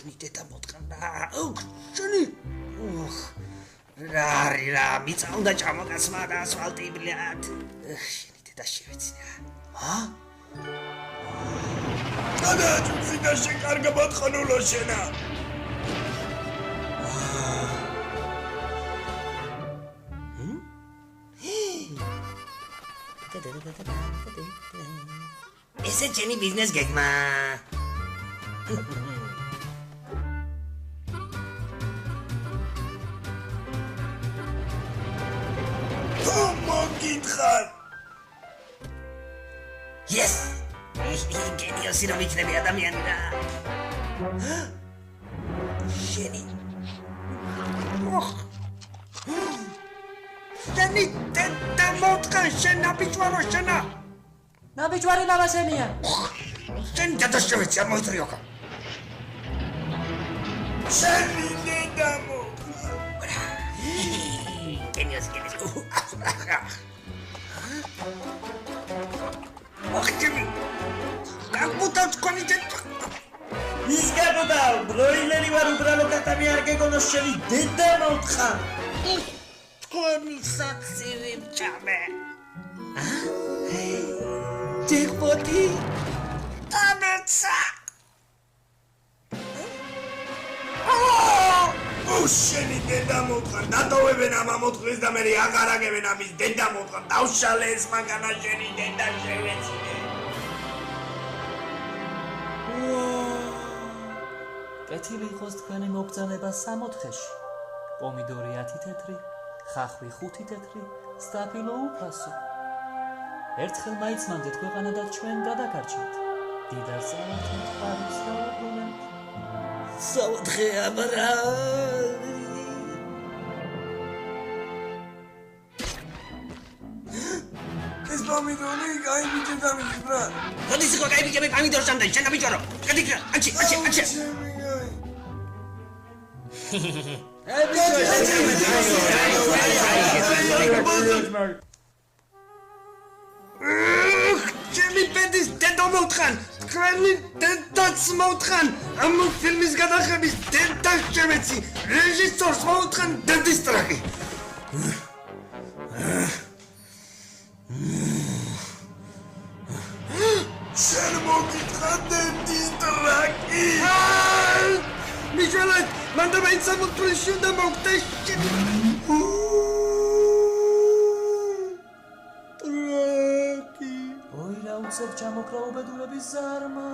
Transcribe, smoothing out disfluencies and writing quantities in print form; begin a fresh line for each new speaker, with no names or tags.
შენი დედა მოტყნა. შენი. რა მიწა უნდა ჩამოგასმა და ასფალტი ბლად. შენი დედა შევეცია.
გადააჭუცი და შეკარგა მოთხოვნულო შენა.
ესე ჩემი ბიზნეს გეგმა.
მოგითხარ.
Yes! გენიოსი რომ იქნები ადამიანი და. შენი. შენი დედა მოტყნა შენ ნაბიჯვარო შენა.
ნაბიჯვარი ლავაშენია.
შენ დედა შევეცია მოიწრიოქა.
შენი დედა მოტყნა.
გენიოსი. ოხტიმი. გაგმუტავს კონი დედა.
ის გაგოდავ, ბროილერი ვარ უბრალო კატამი არ გეგონო შენი დედა მოტყნა.
თქვენი საცივი მჭამე. ჯეკპოტი. ამეცა.
შენი დედა მოტყნა. დატოვებენ ამ მოთხრის და მე აღარ აგებენ ამის დედა მოტყნა. დავშალე ეს მაგანა შენი დედა შევეცინე.
კეთილი იყოს თქვენი მოგზანება 64-ში. პომიდორი 10 თეთრი, ხახვი 5 თეთრი, სტაფილო უფასო. ერთხელ მაინც მანდეთ ქვეყანა და ჩვენ გადაგარჩევთ. დიდარ წავართ პარის დაუბრუნებთ.
საუთხე აბრა.
ეს პომიდორი გაიბიჭე და მიყვრა.
როდის იყო გაიბიჭე პომიდორს ამდენ შენ ნაბიჯვარო. გადიქრა. აჩი. ჩემი პედის დედა მოტყან, თქვენი დედაც მოტყან, ამ ფილმის გადაღების დედა შევეცი, რეჟისორს მოტყან დედის ტრაკი.
შენ მოგითხარ დედის ტრაკი.
მიჯველეთ, მან და მაინც სამოთხრის უნდა მოგდეს.
ოი რა უცებ ჩამოკრა უბედურების ზარმა.